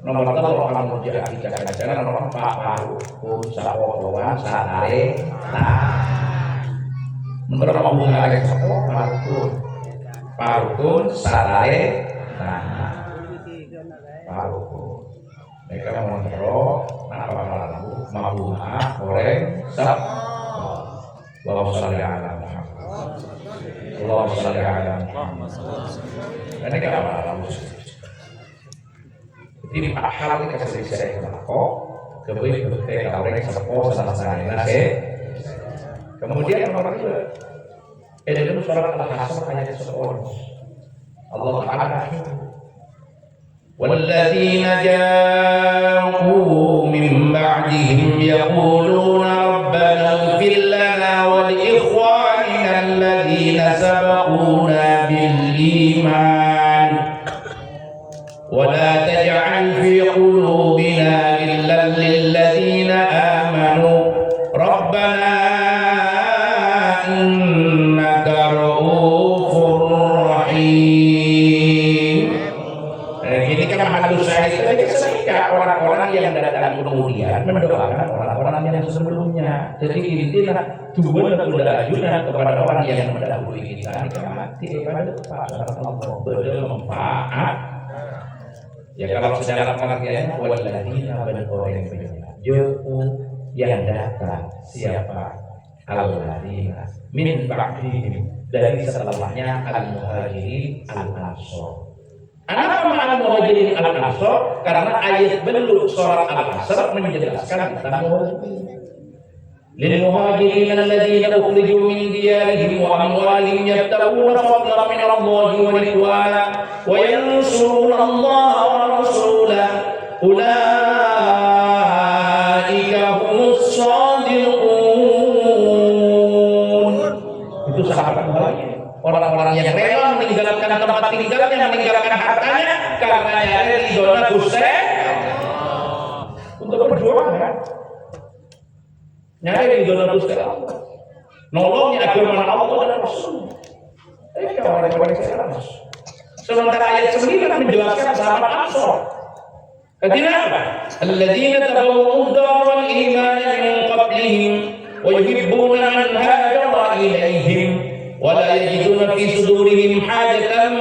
A: Nomor tiga orang menjadi ajaran nomor empat pun sapoan sadare. Menurut hubungan mereka semua parukun sadare. Parukun. Mereka mengontrol mabuna goreng sab Allahumma shalli ala Muhammad Allahumma shalli ala Muhammad. Ini kan apa jadi hal ini kasih saya kok kemudian kita goreng sepo selesai nasi kemudian nomor dua itu surat al-Hasr ayat 10 Allah Ta'ala والذين جاءوا من بعدهم يقولون ربنا اغفر لنا ولإخواننا الذين سبقونا بالإيمان ولا تجعل في قلوبنا غلا للذين آمنوا ربنا إنك رؤوف رحيم. Ini kan halus saya itu sehingga orang-orang yang datang kemudian mendoakan orang-orang yang sebelumnya. Jadi intinya tujuan dan ajudan kepada orang yang mendahului kita mati pada Allah bermanfaat. Ya kalau secara pengertiannya waladina orang yang benar. Yang datang siapa? Al-ladina min ba'dihim dari setelahnya al-muhajirin al-ansor. Kenapa al-muhajirin al-ansor? Karena ayat belum surat al-asr menjelaskan tentang muhajirin. Lil muhajirin alladziina ukhriju min diyarihim wa amwalihim yabtaghuuna fadlan min Allahi wa ridwana wa yansuruna Allaha wa rasulahu ulaika humus shadiqun. Itu sahabat muhajirin, orang-orang yang rela meninggalkan tempat tinggalnya, meninggalkan hartanya karena nyari ridhonya Gusti untuk berjuang kan. Nyari ridhonya Gusti Allah, nolongnya agama Allah dan Rasul. Orang-orang sekarang. Sementara ayat 9 menjelaskan sahabat Ansor. Kenapa? Alladzina tabawwa'u ad-dara wal imana min qablihim wa yuhibbuna man hajara ilaihim wa la yajiduna fi sudurihim hajatan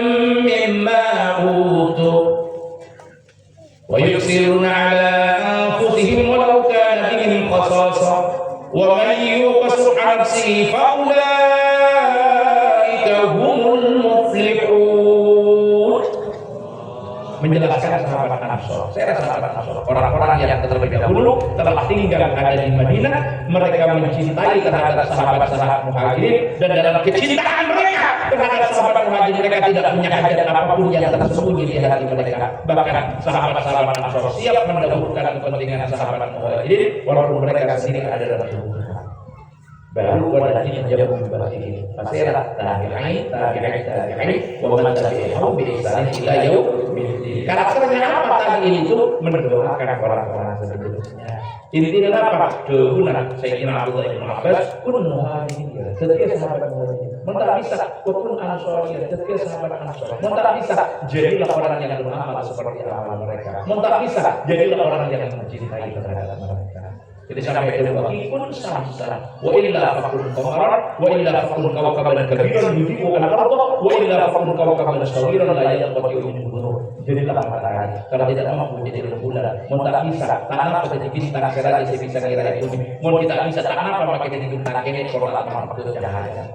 A: mimma utu wa yusiruna ala anfusihim walau kana bihim khasasa wa man yuqa shuhha nafsihi fa ulaika humul muflihun. Menjelaskan sahabat Ansor. Saya sahabat Ansor, orang-orang yang terlebih dahulu telah tinggal ada di Madinah, mereka mencintai terhadap sahabat-sahabat muhajirin, dan dalam kecintaan mereka terhadap sahabat muhajirin mereka tidak punya hajat apapun yang tersembunyi di hati mereka. Bahkan sahabat-sahabat Ansor siap mendahulukan kepentingan sahabat muhajirin walaupun mereka sendiri ada dalam kebutuhan. Baru wadati menjadi membahas ini. Pasirlah tabi'in, wa man tabi'ahum bi ihsan ila yaumil. Karakternya apa tadi itu? Mendoakan orang-orang sebelumnya. Intinya apa? Doa Sayyidina Abdullah bin Abbas kun muhajirin. Setiap sahabat muhajirin. Mentah bisa kun ansor, setiap sahabat ansor. Mentah bisa jadilah orang yang beramal seperti amal mereka. Mentah bisa jadilah orang yang mencintai terhadap mereka. Jadi sampai dalam wakipun samsara wa illa fakun qamar wa illa fakun kawakaban kabiran yudiku al-ardah wa illa fakun kawakaban sawiran la yaqati umur. Jadilah matahari kalau tidak mampu jadi rembulan. Mau tak bisa tanah pada bintang seraya sebisa kira itu. Mau tidak bisa tanah apa pakai jadi bintang ini kalau tak mampu cahaya.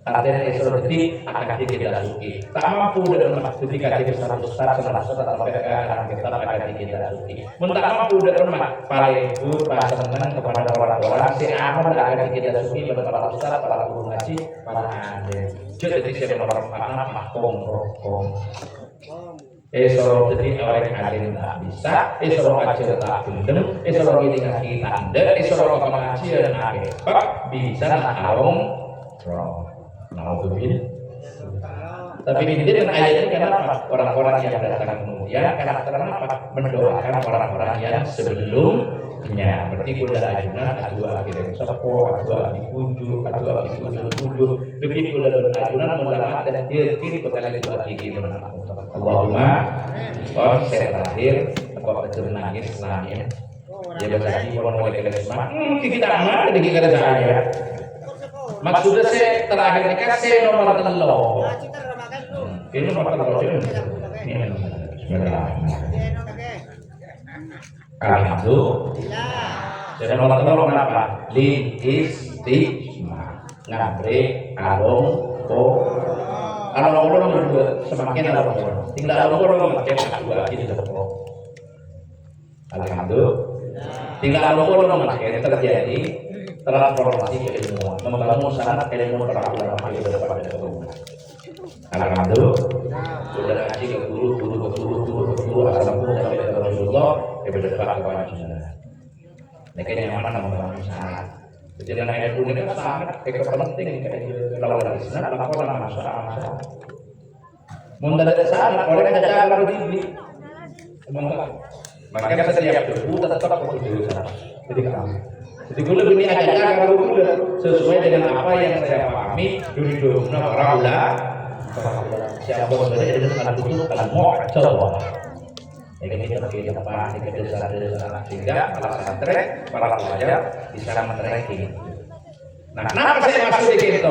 A: Artinya esok detik akan kita suki. Tak mampu dalam ketika kita 100 saat setelah akan kita akan kita suki. Mentah mampu dalam paling itu pasangan kepada orang-orang si aman akan kita suki pada para ustaz, para guru ngaji, para alim. Jadi saya orang makom rokom. Esok detik orang alim tak bisa. Esok ngaji tak gendem. Esok ini ngaji tanda. Esok pengajian akhir. Bisa nak awong roh. Nauzubillah. Tapi ini dengan ayat ini kenapa? Orang-orang yang datang kemudian karena apa? Mendoakan orang-orang yang sebelumnya. Berarti kuda ajunan, adua akhirnya sepo, adua dikunjung, adua dikunjung. Lebih kuda ajunan melamat dan kiri bekal itu akhirnya menang. Allahumma, saya terakhir apa keturunan Islamnya. Dia berarti mulai Islam. Kita aman di kita saya. Maksudnya saya terakhir nikah saya nomor telur. Ini nomor telur ini. Alhamdulillah. Saya nomor telur kenapa? Li istisma ngabre along ko. Kalau orang berdua semakin ada orang. Tinggal orang pakai dua gitu telur. Alhamdulillah. Tinggal orang pakai terjadi transformasi keilmuan, membangun sanad ilmu para ulama di depan keilmuan. Alhamdulillah, sudah ngaji ke guru asal-usul sampai ke Rasulullah, berdebat kepada Rasulullah. Mereka yang mana membangun sanad. Jadi yang ayat ini kan sangat penting kalau dari sanad laporan masalah. Mun dari sanad orang yang jalan di maka setiap buku tetap perlu sanad. Jadi kami jadi gue lebih ajarkan kalau gue sesuai dengan apa yang saya pahami dari doa para ulama. Siapa sebenarnya dengan itu kalau mau coba. Ini kita apa? Kita desa-desa sehingga para santri, para pelajar bisa men-tracking. Nah, kenapa saya masuk di situ?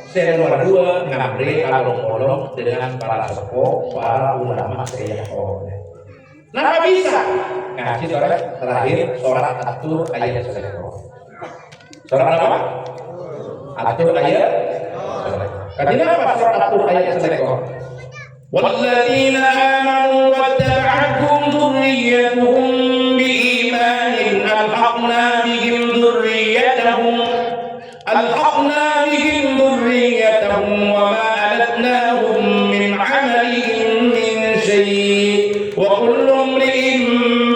A: Saya nomor 2 ngabri along-along dengan para sepuh, para ulama saya. Kenapa bisa? Ngaji terakhir sholat atur ayat selesai. Sholat apa? Atur ayat selesai. Kadina apa surat At-Tur ayat selekor.
B: والذين آمنوا واتبعتهم ذريتهم بإيمان ألحقنا بهم ذريتهم وما ألتناهم من عملهم من شيء وكل امرئ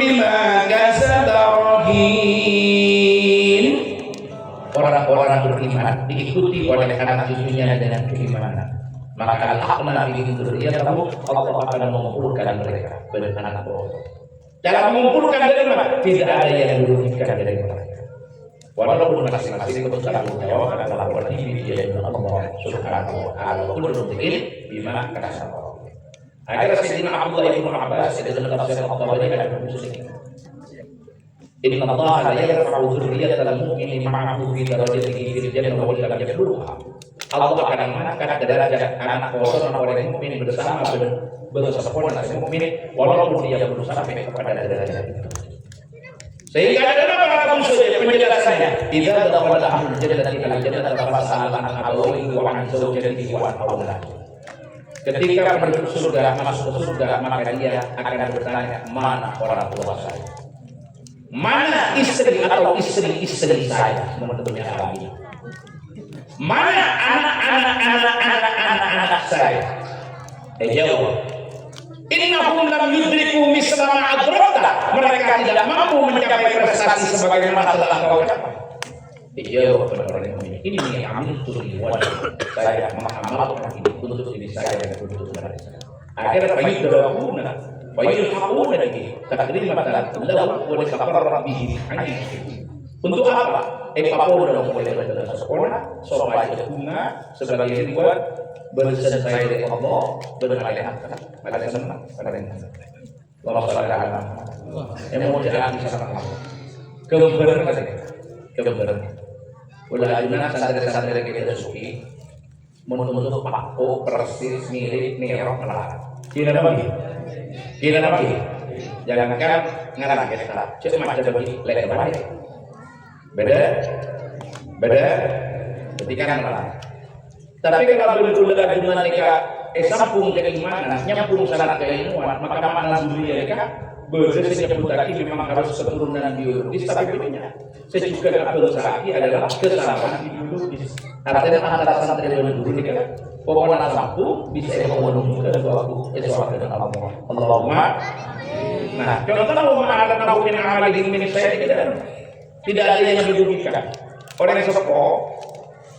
B: بما كسب رهين.
A: Orang-orang beriman diikuti oleh anak cucunya dengan keimanan. Maka alhaqna bihim dzurriyyatahum, Allah akan mengumpulkan mereka bersama Allah.
B: Dalam mengumpulkan dari mana?
A: Tidak ada yang dirugikan dari mereka. Walaupun masing-masing bertanggung jawab adalah wajib dia dengan Allah Subhanahu wa taala. Kullu dzikrin bima kasaba. Akhirnya Sayyidina Abdullah bin Abbas dalam tafsir At-Tabari ada Muslim. Inna Allah la yarfa'u dzurriyyatal mu'mini ma'ahu fi darajatihi fil jannah wa lam yablugha. Allah akan mengangkat derajat anak orang mukmin bersama bersama nasi mukmin walaupun dia belum sampai kepada derajat itu.
B: Sehingga ada apa maksudnya penjelasannya?
A: Idza dakhala ahlul jannati al-jannata fas'ala an abawihi wa an zawjatihi wa an auladihi. Ketika penduduk surga masuk ke surga, maka dia akan bertanya, mana orang tua saya?
B: Mana
A: Istri atau istri-istri saya? Menurut Nabi.
B: Mana anak-anak saya?
A: Jawab.
B: Innahum lam yudriku misla ma adrakta. Mereka tidak mampu mencapai prestasi sebagaimana telah kau capai.
A: Jawab orang ini. Ini yang amin tuli wajib. Saya mengamalkan ini untuk diri saya dan untuk mereka. Akhirnya bayi berlakunya, bayi hakuna lagi. Taklimatan lahu wa kafarra bihi. Untuk apa? Apapun dalam mulai dari sekolah, supaya guna sebagai ribuan berselesai dari Allah berkaitan pada senang pada yang Allah Taala yang mau jadi sama kebenaran kebenaran ulah aduna sadar-sadar kita suci menuntut pakko persis milik nerok lah kira apa jangankan ngarang kita cuma ada bagi lebar beda ketika malah tapi kalau betul-betul dengan mereka sampung keimanan nyambung syarat keilmuan maka mana dunia mereka bersih lagi memang harus keturunan biologis tapi bedanya sejuga lagi adalah kesamaan biologis artinya antara santri dan guru mereka pokoknya sambung bisa evolusi ke suatu sesuatu dengan Allah Allahumma. Nah contoh ada naumin amalin min syai'in tidak ada yang dirugikan. Orang yang sekolah,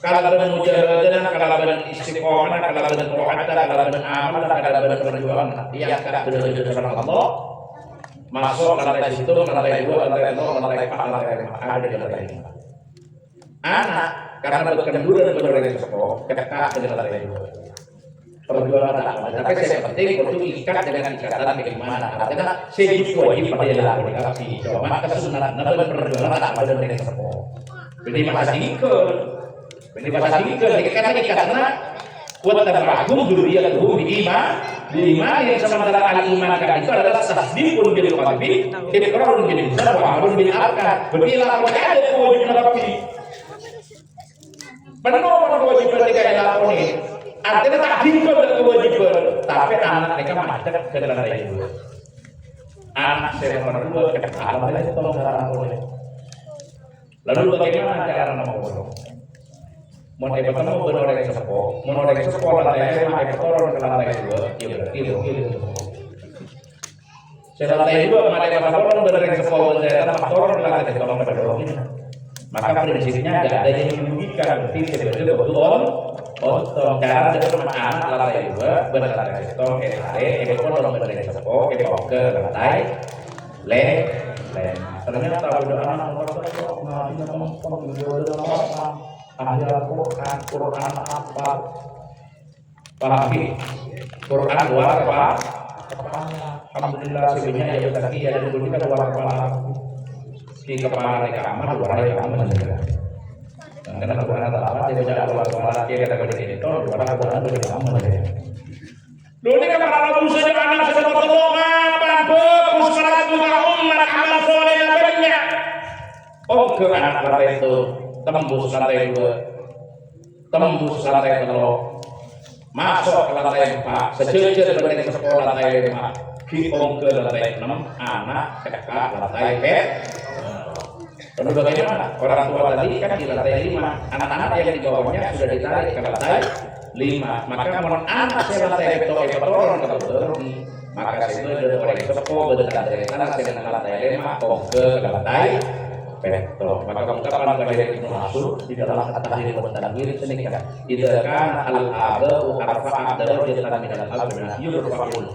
A: kalaban mujahadah, kalaban istiqomah, kalaban mu'adah, kalaban amal, kalaban perjuangan, ia akan berdasarkan Allah. Masuk lantai situ, lantai 2, lantai 0, lantai 4, lantai 5, ada di lantai 5. Anak karena berkendur dan berada di sekolah, kekak di lantai 2. Perjuangan apa? Tapi saya penting untuk ikat dengan ikatan bagaimana? Artinya saya juga wajib pada jalan tapi maka kesunahan dalam perjuangan apa dan mereka sekolah. Jadi masa dikir karena kuat terbangun dzurriyyatuhum bi iman yang sementara al-iman itu adalah tasdiqun bil qalbi, iqrarun bil lisan wa amalun bil arkan. Bila ada kewajiban Rabbi. Penuh kewajiban ketika dilakoni. Artinya tak dinkul dengan kewajiban, tapi anak mereka macet ke dalam itu. Anak saya nomor 2 kekalahan itu tolong cara boleh. Lalu bagaimana cara memotong? Mau ketemu berorang yang sekolah lantai saya pakai turun ke lantai 2, ya berarti itu. Saya lantai 2 kemarin turun berorang yang sekolah saya tanpa turun ke lantai tolong berdorong ini. Maka prinsipnya tidak ada yang merugikan, berarti sebenarnya betul. Cara dengan anak lantai 2 berlantai setong ekor berlantai sepok ekor ke lantai ternyata udah anak ada Quran apa pahami Quran luar apa alhamdulillah sebenarnya ya tadi ada dulu kita luar kepala di kepala kamar luar kamar karena Quran apa dia tidak luar kepala dia kata begini itu luar Quran dari kamar
B: dulu ini kan para musuh anak seperti mapan bagus peraturan umat amal soleh banyak.
A: Oh ke anak itu tembus lantai 2 tembus lantai 3
B: masuk ke lantai 4, sejajar dengan sekolah lantai 5, diom ke lantai 6, anak TK lantai 4. Lalu bagaimana? Orang tua tadi kan di lantai 5, anak-anak yang di bawahnya sudah ditarik ke lantai 5, maka mohon anak saya lantai betul orang kalau berugi, maka saya oleh sepo berlantai tanah saya dengan lantai 5 ke lantai betul. Maka ungkapan dari Ibnu Mas'ud di dalam at-tahrir wa tanwir senika idza kana al-aba'u arfa'a darajatan min al-abna yurfa'ul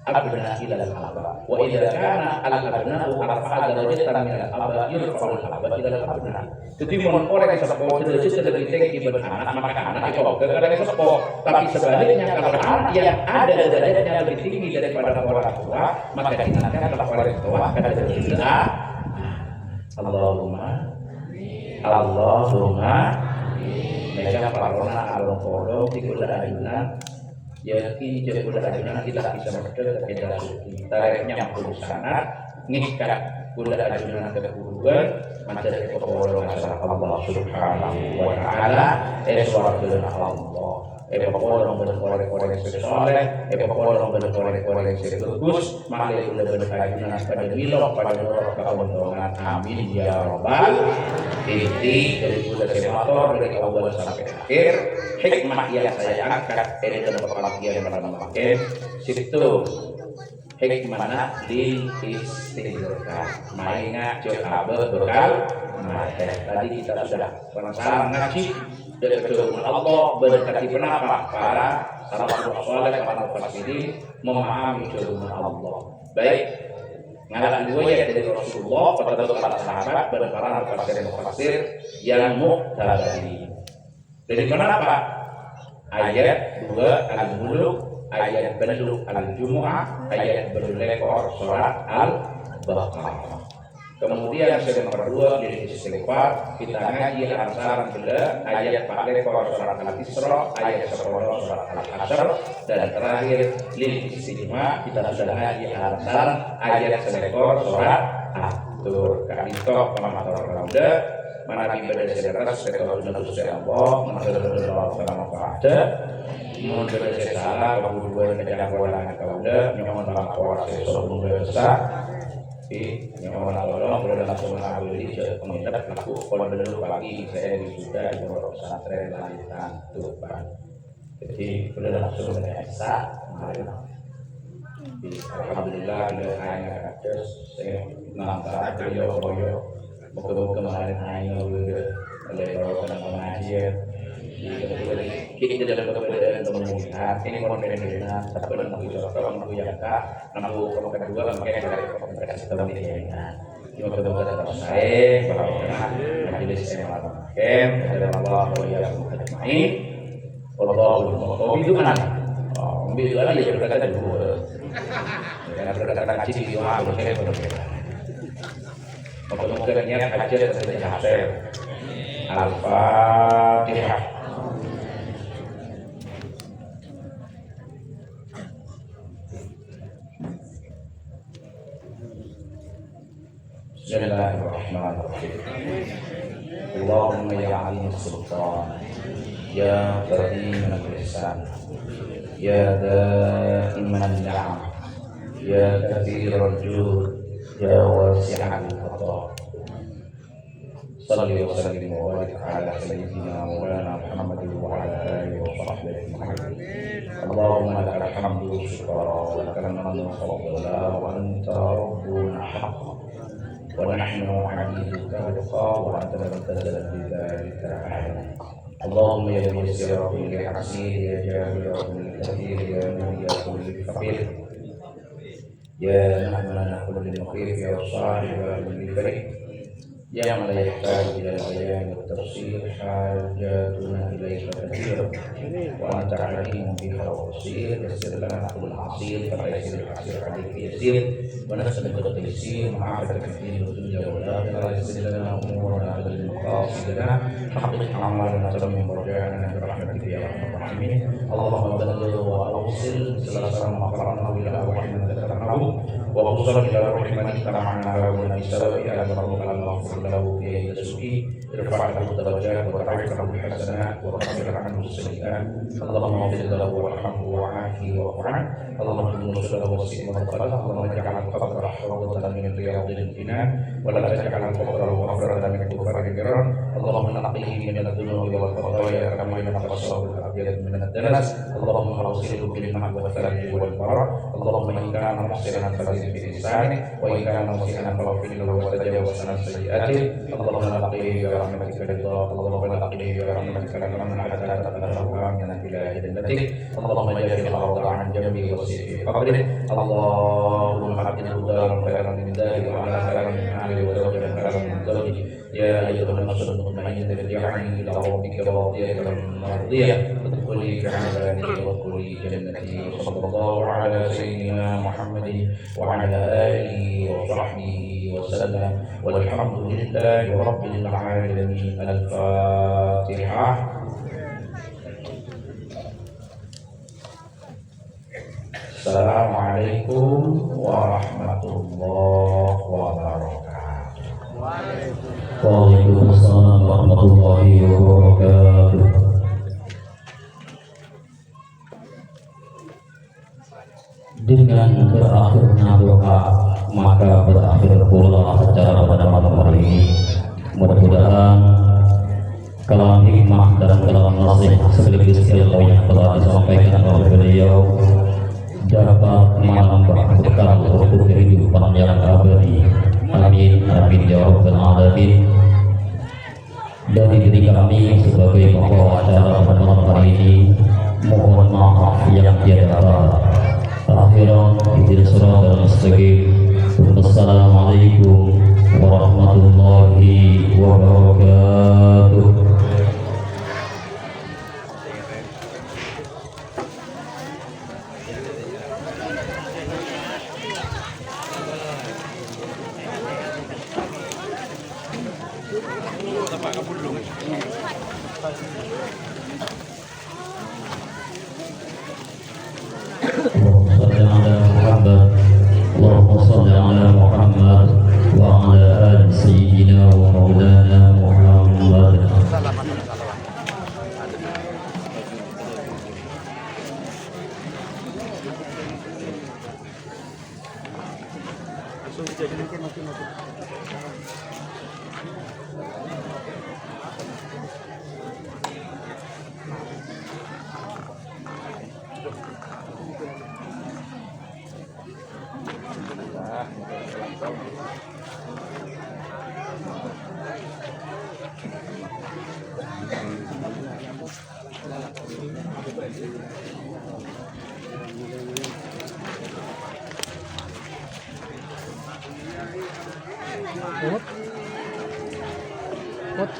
B: abna ila al-aba wa idza kana al-abna'u arfa'a darajatan min al-aba yurfa'ul aba ila al-abna. Jadi mohon orang yang sepo derajat dari tinggi beranak maka anak itu ke sepo, tapi sebaliknya kalau anak yang ada derajatnya lebih tinggi daripada orang tua maka diingatkan kepada orang tua pada derajat Allahumma mereka parona along kodok di kuda ayunan yakin jadi kuda ayunan kita bisa berdekat ke dalam tariknya puluh sanat ngikat kuda ayunan ke kuburan mencari keperluan masalah Allah subhanahu wa ta'ala suarakan Allah pokoknya berkorek-korek sesoleh pokoknya berkorek-korek sebagus malah udah berkajunan pada wilok pada norok keuntungan amin ya robbal inti dari kuda senator dari awal sampai akhir hikmah yang saya angkat dari dalam pengertian dalam pakai situ hikmahna lil istighfar maingat coba bekal mata tadi kita sudah penasaran ngaji dari firman Allah berkati kenapa para salafus saleh para mufassirin memahami firman Allah. Baik, ngalah riwayat dari Rasulullah pada para sahabat dan para mufassir yang muqtadi. Dari kenapa? Ayat 2 Al-Mulk, ayat Balugh Al-Jumu'ah, ayat berlekor surat Al-Baqarah. Kemudian yang kedua di istighfar kita ngaji ansaran bela ayat 4 lekor surat Al-Isra, ayat 10 surat Al-Hasyr, dan terakhir lil istighfar kita sudah ngaji ansaran ayat 1 lekor surat At-Tur. Kadito pemahaman Ramadan manabi pada sejarah sektor Gusti Allah menurut sama pada menurut sejarah kebutuhan kejagoan kauda nyaman dalam kuasa sebelum besar yang orang-orang boleh langsung mengambil pengingat laku kalau dulu pagi saya sudah di pondok pesantren lanjutan Tuban, jadi boleh langsung menesa. Alhamdulillah hanya ada saya nangka beliau moga-moga kemarin hanya oleh orang pengajian kita dalam keberadaan kemuliaan ini konvensional tapi namun bisa orang yang tak namun kalau kedua makanya dari komunikasi kemuliaan cuma kedua tetap saya bahwa majelis saya malam ada Allah yang main Allah itu mana itu lagi ya berkata dua karena berkata ngaji di rumah boleh berbeda moga-moga niat aja terjadi hasil Al-Fatihah. Bismillahirrahmanirrahim. Allahumma ya alim sultan ya qadim al-ihsan ya daiman ni'am ya kathir al-jud ya wasi'al al-fadl salli wa sallim wa barik ala sayyidina maulana Muhammadin wa ala alihi wa sahbihi ajma'in. Allahumma lakal hamdu syukran wa lakal hamdu fadlan wa anta rabbuna haqqan ونحن عبيدك رقا وأنت لم تزل بذلك أعلم. اللهم يا ميسر كل عسير يا جابر كل كثير يا منير كل فقير يا مهمنا كل مخيف يا صاحب كل فريق يا من لا يحتاج إلى البيان والتفسير حاجاتنا إليك كثيرة وأنت عليم بها وبصير يسر لنا كل عصير فليسر العسير عليك يسير ونسألك التيسير معرفة الدين والدنيا والآخرة يسر لنا أمورنا بالمقاصدنا حقق أعمالنا تمم رجاءنا برحمتك يا أرحم الراحمين. اللهم بلغ وأوصل سلسلة ما قرأناه إلى روح من ذكرناه وأوصل إلى روح من اجتمعناه ونسأل إلى ربك المغفور له في رزقه ارفع له الدرجات وتعرف له الحسنات وكفر عنه السيئات اللهم اغفر له وارحمه وعافه واعف عنه اللهم اجعل نصره وسيء مدخله اللهم اجعل القبر حوضة من رياض الجنان ولا تجعل القبر مغفرة من كفر الجرار اللهم نقيه من الذنوب والخطايا كما ينقى الثوب الابيض من الدنس اللهم اغسله بالماء والثلج والبرد اللهم ان كان محسنا فزد في لسانه وان كان مسيئا فاغفر له وتجاوز عن سيئاته اللهم نقيه برحمتك رضاك اللهم نقيه برحمتك لمن حتى تقبله امنا الى جنتك اللهم اجعل الارض عن جنبه وسيء في قبره اللهم حقنا دارا خيرا من داره وعلى خيرا من اهله وزوجا خيرا من زوجه يا ايها النفس المطمئنه ارجعي الى ربك راضيه مرضيه ادخلي في عبادي وادخلي جنتي وصلى الله على سيدنا محمد وعلى اله وصحبه وسلم والحمد لله رب العالمين. الفاتحه. Assalamualaikum warahmatullahi wabarakatuh.
C: Waalaikumsalam warahmatullahi wabarakatuh. Dengan berakhirnya doa maka berakhir pula acara pada malam hari ini. Mudah-mudahan kalam hikmah dan kalam nasihat sekaligus ilmu yang telah disampaikan oleh beliau dapat menambah bekal untuk kehidupan yang abadi. Amin amin ya rabbal alamin. Dari diri kami sebagai pembawa acara pada malam hari ini mohon maaf yang tiada batas. Akhiran ihdinas siratal mustaqim. Wassalamualaikum warahmatullahi wabarakatuh. Allahumma shalli ala Muhammad wa ala ali sayyidina wa maulana Muhammad.
D: What? What?